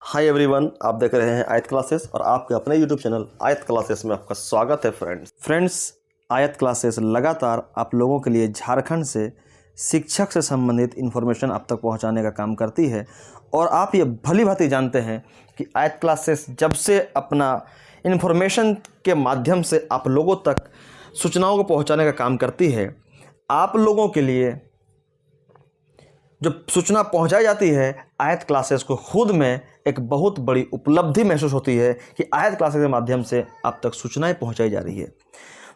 Hi everyone, आप देख रहे हैं आयत क्लासेस और आपके अपने यूट्यूब चैनल आयत क्लासेस में आपका स्वागत है। फ्रेंड्स, आयत क्लासेस लगातार आप लोगों के लिए झारखंड से शिक्षक से संबंधित इन्फॉर्मेशन आप तक पहुंचाने का काम करती है। और आप ये भली भांति जानते हैं कि आयत क्लासेस जब से अपना इन्फॉर्मेशन के माध्यम से आप लोगों तक सूचनाओं को पहुँचाने का काम करती है, आप लोगों के लिए जो सूचना पहुंचाई जाती है, आयत क्लासेस को खुद में एक बहुत बड़ी उपलब्धि महसूस होती है कि आयत क्लासेस के माध्यम से आप तक सूचनाएं पहुंचाई जा रही है।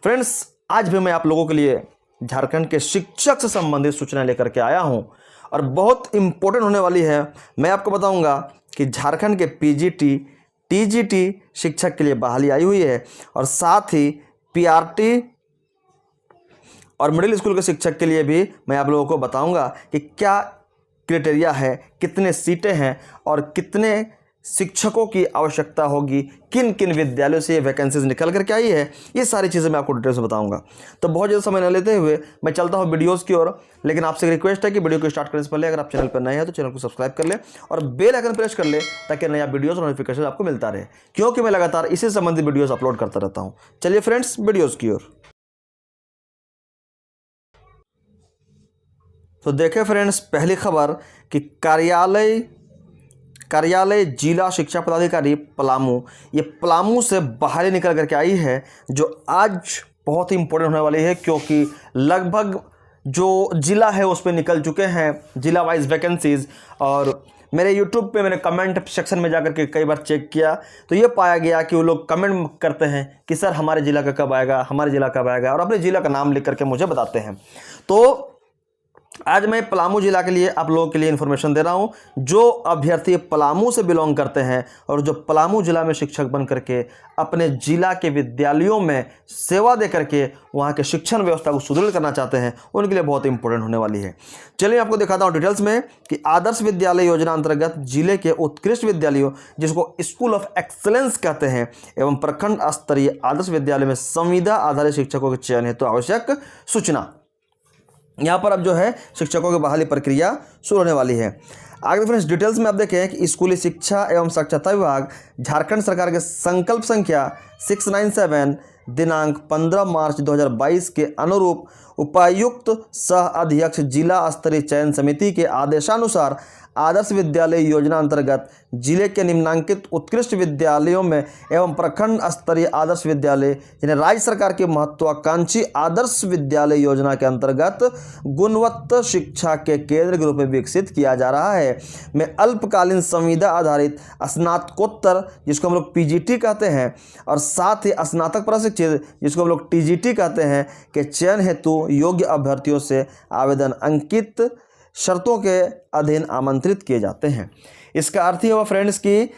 फ्रेंड्स, आज भी मैं आप लोगों के लिए झारखंड के शिक्षक से संबंधित सूचना लेकर के आया हूं और बहुत इम्पोर्टेंट होने वाली है। मैं आपको बताऊंगा कि झारखंड के पीजीटी, टीजीटी शिक्षक के लिए बहाली आई हुई है और साथ ही पीआरटी और मिडिल स्कूल के शिक्षक के लिए भी मैं आप लोगों को बताऊंगा कि क्या क्राइटेरिया है, कितने सीटें हैं और कितने शिक्षकों की आवश्यकता होगी, किन किन विद्यालयों से ये वैकेंसीज निकल करके आई है। ये सारी चीज़ें मैं आपको डिटेल से बताऊंगा। तो बहुत ज़्यादा समय न लेते हुए मैं चलता हूँ वीडियोज़ की ओर। लेकिन आपसे रिक्वेस्ट है कि वीडियो को स्टार्ट करने से पहले अगर आप चैनल पर नए हैं तो चैनल को सब्सक्राइब कर ले और बेल आइकन प्रेस कर ले ताकि नया वीडियोज़ और नोटिफिकेशन आपको मिलता रहे, क्योंकि मैं लगातार इसी संबंधित वीडियोज़ अपलोड करता रहता हूँ। चलिए फ्रेंड्स, वीडियोज़ की ओर। तो देखें फ्रेंड्स, पहली खबर कि कार्यालय जिला शिक्षा पदाधिकारी पलामू, ये पलामू से बाहर निकल करके आई है, जो आज बहुत ही इंपॉर्टेंट होने वाली है, क्योंकि लगभग जो जिला है उस पर निकल चुके हैं जिला वाइज वैकेंसीज। और मेरे यूट्यूब पे मैंने कमेंट सेक्शन में जाकर के कई बार चेक किया तो ये पाया गया कि वो लोग कमेंट करते हैं कि सर हमारे ज़िला का कब आएगा, हमारे ज़िला कब आएगा, और अपने ज़िला का नाम लिख करके मुझे बताते हैं। तो आज मैं पलामू जिला के लिए आप लोगों के लिए इन्फॉर्मेशन दे रहा हूं। जो अभ्यर्थी पलामू से बिलोंग करते हैं और जो पलामू जिला में शिक्षक बन करके अपने जिला के विद्यालयों में सेवा दे करके वहां के शिक्षण व्यवस्था को सुदृढ़ करना चाहते हैं, उनके लिए बहुत इंपॉर्टेंट होने वाली है। चलिए आपको दिखाता हूं डिटेल्स में कि आदर्श विद्यालय योजना अंतर्गत जिले के उत्कृष्ट विद्यालयों, जिसको स्कूल ऑफ एक्सलेंस कहते हैं, एवं प्रखंड स्तरीय आदर्श विद्यालय में संविदा आधारित शिक्षकों के चयन हेतु आवश्यक सूचना। यहाँ पर अब जो है शिक्षकों की बहाली प्रक्रिया शुरू होने वाली है। आगे फ्रेंड्स डिटेल्स में आप देखें कि स्कूली शिक्षा एवं साक्षरता विभाग झारखंड सरकार के संकल्प संख्या 697 दिनांक 15 मार्च 2022 के अनुरूप उपायुक्त सह अध्यक्ष जिला स्तरीय चयन समिति के आदेशानुसार आदर्श विद्यालय योजना अंतर्गत जिले के निम्नांकित उत्कृष्ट विद्यालयों में एवं प्रखंड स्तरीय आदर्श विद्यालय, जिन्हें राज्य सरकार की महत्वाकांक्षी आदर्श विद्यालय योजना के अंतर्गत गुणवत्ता शिक्षा के केंद्र के रूप में विकसित किया जा रहा है, में अल्पकालीन संविदा आधारित स्नातकोत्तर, जिसको हम लोग पीजीटी कहते हैं, और साथ ही स्नातक प्रशिक्षित, जिसको हम लोग टीजीटी कहते हैं, के चयन हेतु योग्य अभ्यर्थियों से आवेदन अंकित शर्तों के अधीन आमंत्रित किए जाते हैं। इसका अर्थ ये हुआ फ्रेंड्स कि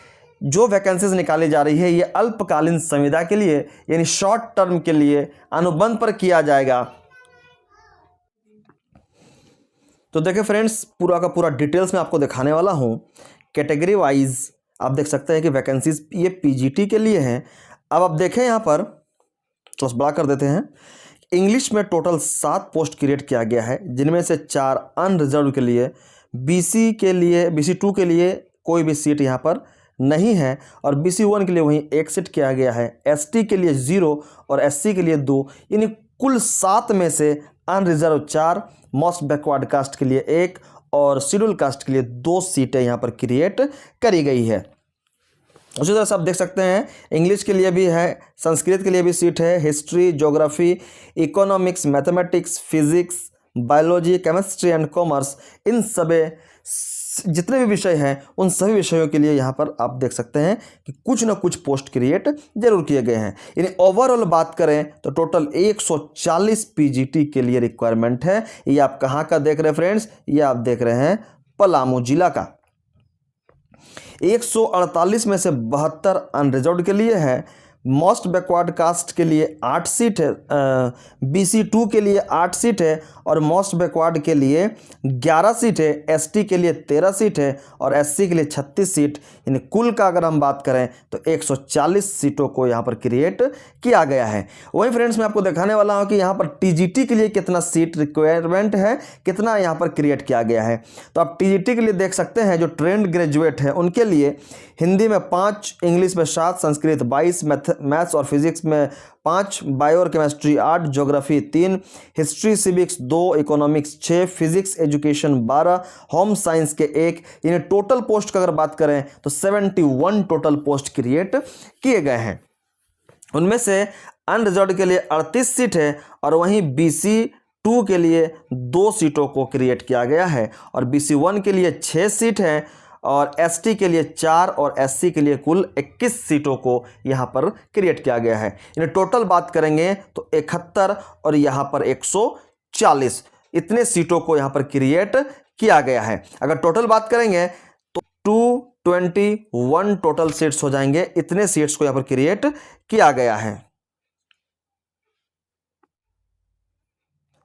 जो वैकेंसीज निकाली जा रही है ये अल्पकालीन संविदा के लिए, यानी शॉर्ट टर्म के लिए अनुबंध पर किया जाएगा। तो देखिए फ्रेंड्स, पूरा का पूरा डिटेल्स में आपको दिखाने वाला हूं। कैटेगरी वाइज आप देख सकते हैं कि वैकेंसीज ये पीजीटी के लिए हैं। अब आप देखें यहाँ पर थोड़ा बड़ा कर देते हैं। इंग्लिश में टोटल 7 पोस्ट क्रिएट किया गया है, जिनमें से 4 अनरिजर्व के लिए, बीसी के लिए, BC2 के लिए कोई भी सीट यहाँ पर नहीं है, और BC1 के लिए वहीं 1 सीट किया गया है, ST के लिए 0 और SC के लिए 2, यानी कुल 7 में से अनरिजर्व 4, मोस्ट बैकवर्ड कास्ट के लिए 1 और शेड्यूल कास्ट के लिए 2 सीटें यहाँ पर क्रिएट करी गई है। उसी तरह से आप देख सकते हैं इंग्लिश के लिए भी है, संस्कृत के लिए भी सीट है, history, geography, economics, mathematics, physics, biology, chemistry and commerce, इन सभी जितने भी विषय हैं उन सभी विषयों के लिए यहाँ पर आप देख सकते हैं कि कुछ ना कुछ पोस्ट क्रिएट जरूर किए गए हैं। यानी ओवरऑल बात करें तो टोटल 140 पीजीटी के लिए रिक्वायरमेंट है। ये आप कहाँ का देख रहे हैं फ्रेंड्स? ये आप देख रहे हैं पलामू जिला का। 148 में से 72 अनरिजर्व्ड के लिए है, मोस्ट बैकवर्ड कास्ट के लिए 8 सीट है, BC2 के लिए 8 सीट है और मोस्ट बैकवर्ड के लिए 11 सीट है, ST के लिए 13 सीट है और SC के लिए 36 सीट। यानी कुल का अगर हम बात करें तो 140 सीटों को यहाँ पर क्रिएट किया गया है। वहीं फ्रेंड्स मैं आपको दिखाने वाला हूँ कि यहाँ पर TGT के लिए कितना सीट रिक्वायरमेंट है, कितना यहाँ पर क्रिएट किया गया है। तो आप TGT के लिए देख सकते हैं, जो ट्रेंड ग्रेजुएट है उनके लिए हिंदी में 5, इंग्लिश में 7, संस्कृत 22, मैथ्स और फिजिक्स में 5, बायो और chemistry 8, geography 3, history civics 2, economics 6, physics education 12, home science के 1। यानी टोटल पोस्ट की अगर बात करें तो 71 टोटल पोस्ट क्रिएट किए गए हैं। उनमें से अनरिजर्व्ड के लिए 38 सीट है और वहीं BC2 के लिए 2 सीटों को क्रिएट किया गया है और BC1 के लिए 6 सीट है और ST के लिए 4 और SC के लिए कुल 21 सीटों को यहाँ पर क्रिएट किया गया है। यानी टोटल बात करेंगे तो 71 और यहाँ पर 140 इतने सीटों को यहाँ पर क्रिएट किया गया है। अगर टोटल बात करेंगे तो 221 टोटल सीट्स हो जाएंगे। इतने सीट्स को यहाँ पर क्रिएट किया गया है।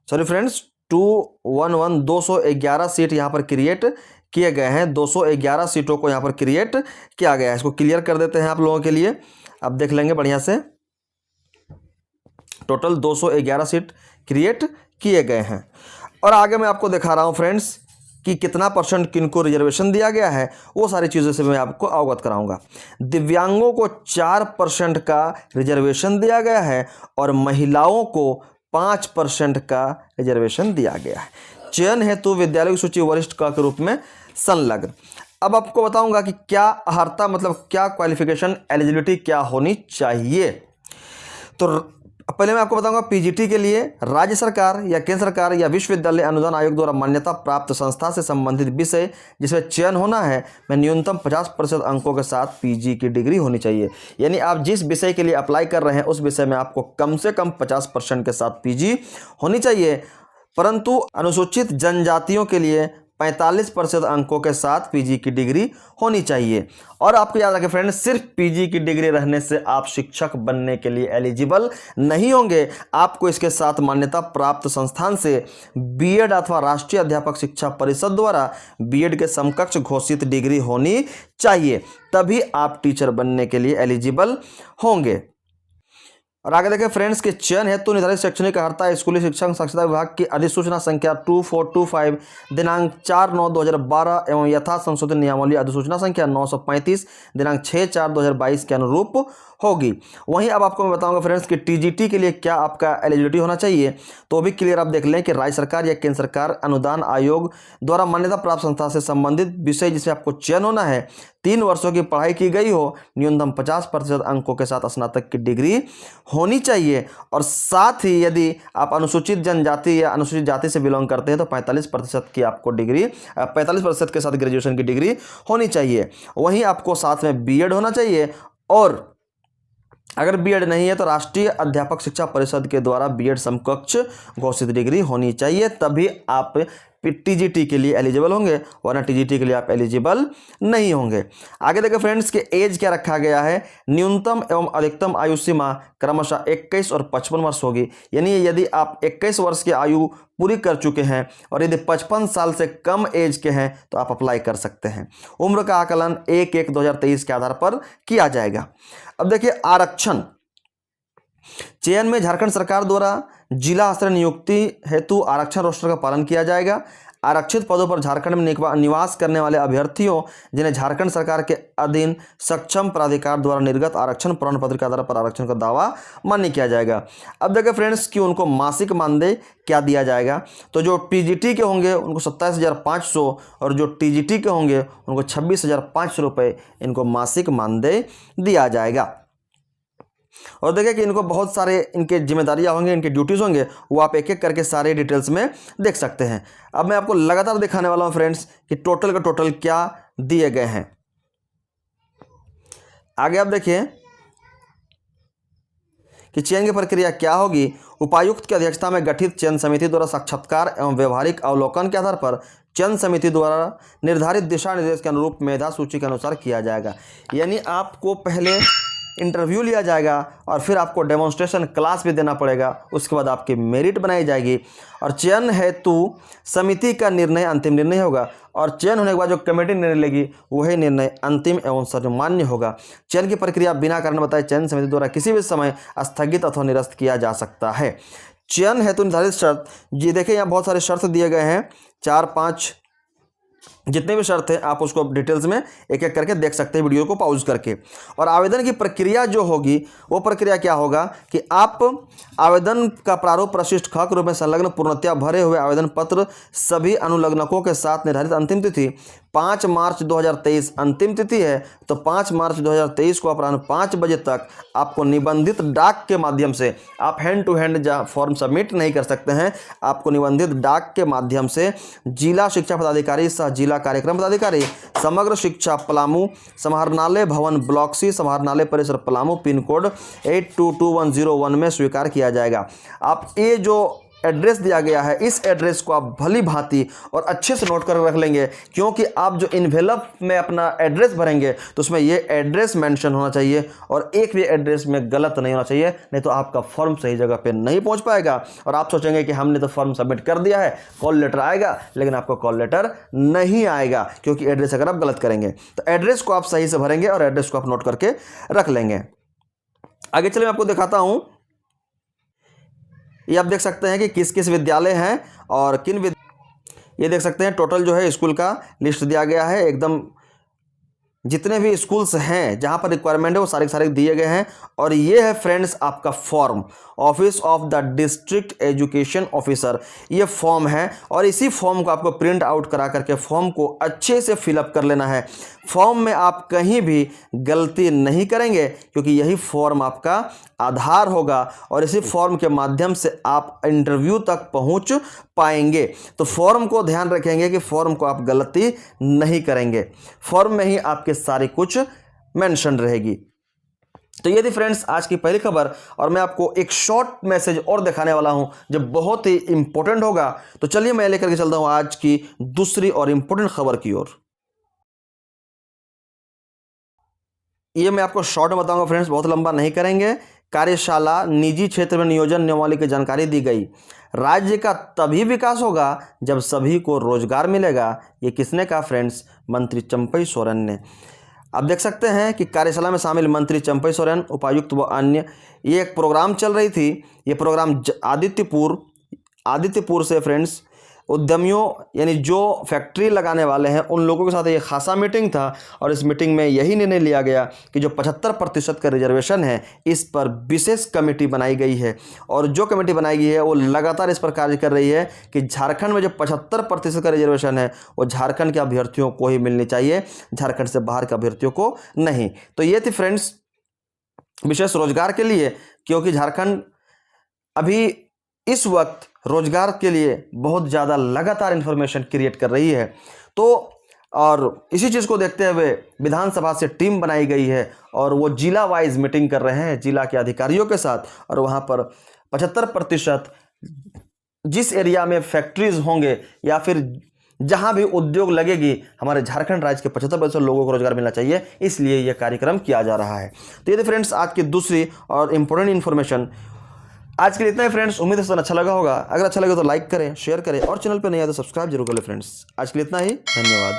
सॉरी फ्रेंड्स, 211 सीट यहाँ पर क्रिएट किए गए हैं। 211 सीटों को यहाँ पर क्रिएट किया गया है। इसको क्लियर कर देते हैं आप लोगों के लिए, अब देख लेंगे बढ़िया से। टोटल 211 सीट क्रिएट किए गए हैं। और आगे मैं आपको दिखा रहा हूँ फ्रेंड्स कि कितना % किनको रिजर्वेशन दिया गया है, वो सारी चीज़ों से मैं आपको अवगत कराऊंगा। दिव्यांगों को 4% का रिजर्वेशन दिया गया है और महिलाओं को 5% का रिजर्वेशन दिया गया है। चयन हेतु विद्यालय की सूची वरिष्ठ का के रूप में संलग्न। अब आपको बताऊंगा कि क्या अर्हता मतलब क्या क्वालिफिकेशन एलिजिबिलिटी क्या होनी चाहिए। तो पहले मैं आपको बताऊंगा PGT के लिए राज्य सरकार या केंद्र सरकार या विश्वविद्यालय अनुदान आयोग द्वारा मान्यता प्राप्त संस्था से संबंधित विषय जिसमें चयन होना है में न्यूनतम 50% अंकों के साथ PG की डिग्री होनी चाहिए। यानी आप जिस विषय के लिए अप्लाई कर रहे हैं उस विषय में आपको कम से कम 50% के साथ PG होनी चाहिए। परंतु अनुसूचित जनजातियों के लिए 45% अंकों के साथ PG की डिग्री होनी चाहिए। और आपको याद रखें फ्रेंड्स, सिर्फ PG की डिग्री रहने से आप शिक्षक बनने के लिए एलिजिबल नहीं होंगे। आपको इसके साथ मान्यता प्राप्त संस्थान से BEd अथवा राष्ट्रीय अध्यापक शिक्षा परिषद द्वारा BEd के समकक्ष घोषित डिग्री होनी चाहिए, तभी आप टीचर बनने के लिए एलिजिबल होंगे। और आगे देखें फ्रेंड्स के चयन हेतु निर्धारित शैक्षणिक अर्हता स्कूली शिक्षा साक्षरता विभाग की अधिसूचना संख्या 2425 दिनांक 4/9/2012 एवं यथा संशोधित नियमावली अधिसूचना संख्या 935 दिनांक 6/4/2022 के अनुरूप होगी। वहीं अब आपको मैं बताऊंगा फ्रेंड्स कि TGT के लिए क्या आपका एलिजिबिलिटी होना चाहिए, तो भी क्लियर आप देख लें कि राज्य सरकार या केंद्र सरकार अनुदान आयोग द्वारा मान्यता प्राप्त संस्था से संबंधित विषय जिसमें आपको चयन होना है, 3 वर्षों की पढ़ाई की गई हो, न्यूनतम 50% अंकों के साथ स्नातक की डिग्री होनी चाहिए और साथ ही यदि आप अनुसूचित जनजाति या अनुसूचित जाति से बिलोंग करते हैं तो 45% की आपको डिग्री 45% के साथ ग्रेजुएशन की डिग्री होनी चाहिए। वहीं आपको साथ में BEd होना चाहिए और अगर BEd नहीं है तो राष्ट्रीय अध्यापक शिक्षा परिषद के द्वारा BEd समकक्ष घोषित डिग्री होनी चाहिए, तभी आप TGT के लिए एलिजिबल होंगे, वरना TGT के लिए आप एलिजिबल नहीं होंगे। आगे देखिए फ्रेंड्स के एज क्या रखा गया है, न्यूनतम एवं अधिकतम आयु सीमा क्रमशः 21 और 55 वर्ष होगी। यानी यदि आप 21 वर्ष की आयु पूरी कर चुके हैं और यदि 55 साल से कम एज के हैं तो आप अप्लाई कर सकते हैं। उम्र का आकलन 1/1/2023 के आधार पर किया जाएगा। अब देखिए आरक्षण चयन में झारखंड सरकार द्वारा जिला स्तर नियुक्ति हेतु आरक्षण रोस्टर का पालन किया जाएगा। आरक्षित पदों पर झारखंड में निवास करने वाले अभ्यर्थियों जिन्हें झारखंड सरकार के अधीन सक्षम प्राधिकार द्वारा निर्गत आरक्षण प्रमाण पत्र के आधार पर आरक्षण का दावा मान्य किया जाएगा। अब देखिए फ्रेंड्स कि उनको मासिक मानदेय क्या दिया जाएगा, तो जो TGT के होंगे उनको 27,500 और जो TGT के होंगे उनको 26,500 रुपये इनको मासिक मानदेय दिया जाएगा। और देखिए कि इनको बहुत सारे इनके जिम्मेदारियां होंगे, इनके ड्यूटीज़ होंगे, वो आप एक एक करके सारे डिटेल्स में देख सकते हैं। अब मैं आपको लगातार दिखाने वाला हूं फ्रेंड्स कि टोटल का टोटल क्या दिए गए हैं। आगे आप देखिए कि चयन की प्रक्रिया क्या होगी। उपायुक्त की अध्यक्षता में गठित चयन समिति द्वारा साक्षात्कार एवं व्यवहारिक अवलोकन के आधार पर चयन समिति द्वारा निर्धारित दिशा निर्देश के अनुरूप मेधा सूची के अनुसार किया जाएगा। यानी आपको पहले इंटरव्यू लिया जाएगा और फिर आपको डेमोन्स्ट्रेशन क्लास भी देना पड़ेगा। उसके बाद आपकी मेरिट बनाई जाएगी और चयन हेतु समिति का निर्णय अंतिम निर्णय होगा और चयन होने के बाद जो कमेटी निर्णय लेगी वही निर्णय अंतिम एवं सर्वमान्य होगा। चयन की प्रक्रिया बिना कारण बताए चयन समिति द्वारा किसी भी समय स्थगित अथवा निरस्त किया जा सकता है। चयन हेतु निर्धारित शर्त, जी देखिए यहाँ बहुत सारे शर्त दिए गए हैं, 4-5 जितने भी शर्त हैं आप उसको डिटेल्स में एक एक करके देख सकते हैं वीडियो को पॉज करके। और आवेदन की प्रक्रिया जो होगी वो प्रक्रिया क्या होगा कि आप आवेदन का प्रारूप प्रशिष्ट ख के रूप में संलग्न पूर्णतया भरे हुए आवेदन पत्र सभी अनुलग्नकों के साथ निर्धारित अंतिम तिथि 5 मार्च 2023 अंतिम तिथि है, तो 5 मार्च 2023 को अपराह्न 5 बजे तक आपको निबंधित डाक के माध्यम से, आप hand to hand form submit नहीं कर सकते हैं, आपको निबंधित डाक के माध्यम से जिला शिक्षा पदाधिकारी सह जिला कार्यक्रम पदाधिकारी समग्र शिक्षा पलामू समाहरणालय भवन ब्लॉक सी समाहरणालय परिसर पलामू पिन कोड 822101 में स्वीकार किया जाएगा। आप ये जो एड्रेस दिया गया है इस एड्रेस को आप भली भांति और अच्छे से नोट कर रख लेंगे, क्योंकि आप जो इन्वेलप में अपना एड्रेस भरेंगे तो उसमें ये एड्रेस मेंशन होना चाहिए और एक भी एड्रेस में गलत नहीं होना चाहिए, नहीं तो आपका फॉर्म सही जगह पे नहीं पहुंच पाएगा और आप सोचेंगे कि हमने तो फॉर्म सबमिट कर दिया है, कॉल लेटर आएगा, लेकिन आपको कॉल लेटर नहीं आएगा क्योंकि एड्रेस अगर आप गलत करेंगे। तो एड्रेस को आप सही से भरेंगे और एड्रेस को आप नोट करके रख लेंगे। आगे चलिए मैं आपको दिखाता हूँ, ये आप देख सकते हैं कि किस किस विद्यालय हैं और किन ये देख सकते हैं टोटल जो है स्कूल का लिस्ट दिया गया है, एकदम जितने भी स्कूल्स हैं जहां पर रिक्वायरमेंट है वो सारे सारे दिए गए हैं। और ये है फ्रेंड्स आपका form, office of the district education officer, ये फॉर्म है और इसी फॉर्म को आपको प्रिंट आउट करा करके फॉर्म को अच्छे से फिलअप कर लेना है। फॉर्म में आप कहीं भी गलती नहीं करेंगे क्योंकि यही फॉर्म आपका आधार होगा और इसी फॉर्म के माध्यम से आप इंटरव्यू तक पहुंच पाएंगे। तो फॉर्म को ध्यान रखेंगे कि फॉर्म को आप गलती नहीं करेंगे, फॉर्म में ही आपके सारे कुछ मेंशन रहेगी। तो ये थी फ्रेंड्स आज की पहली खबर और मैं आपको एक शॉर्ट मैसेज और दिखाने वाला हूं जो बहुत ही इंपॉर्टेंट होगा। तो चलिए मैं लेकर के चलता हूं आज की दूसरी और इंपॉर्टेंट खबर की ओर। ये मैं आपको शॉर्ट में बताऊंगा फ्रेंड्स, बहुत लंबा नहीं करेंगे। कार्यशाला निजी क्षेत्र में नियोजन नियमावली की जानकारी दी गई। राज्य का तभी विकास होगा जब सभी को रोजगार मिलेगा। ये किसने कहा फ्रेंड्स? मंत्री चंपई सोरेन ने। आप देख सकते हैं कि कार्यशाला में शामिल मंत्री चंपई सोरेन, उपायुक्त व अन्य, ये एक प्रोग्राम चल रही थी। ये प्रोग्राम आदित्यपुर से फ्रेंड्स उद्यमियों यानी जो फैक्ट्री लगाने वाले हैं उन लोगों के साथ ये खासा मीटिंग था और इस मीटिंग में यही निर्णय लिया गया कि जो 75% का रिजर्वेशन है इस पर विशेष कमेटी बनाई गई है और जो कमेटी बनाई गई है वो लगातार इस पर कार्य कर रही है कि झारखंड में जो 75% का रिजर्वेशन है वो झारखंड के अभ्यर्थियों को ही मिलनी चाहिए, झारखंड से बाहर के अभ्यर्थियों को नहीं। तो ये थी फ्रेंड्स विशेष रोजगार के लिए, क्योंकि झारखंड अभी इस वक्त रोजगार के लिए बहुत ज़्यादा लगातार इन्फॉर्मेशन क्रिएट कर रही है। तो और इसी चीज़ को देखते हुए विधानसभा से टीम बनाई गई है और वो जिला वाइज मीटिंग कर रहे हैं जिला के अधिकारियों के साथ और वहाँ पर 75% जिस एरिया में फैक्ट्रीज होंगे या फिर जहाँ भी उद्योग लगेगी हमारे झारखंड राज्य के 75% लोगों को रोजगार मिलना चाहिए, इसलिए यह कार्यक्रम किया जा रहा है। तो ये थी फ्रेंड्स आज की दूसरी और इम्पोर्टेंट इन्फॉर्मेशन। आज के लिए इतना ही फ्रेंड्स, उम्मीद है अच्छा लगा होगा। अगर अच्छा लगे तो लाइक करें, शेयर करें और चैनल पर नहीं आया तो सब्सक्राइब जरूर कर ले फ्रेंड्स। आज के लिए इतना ही, धन्यवाद।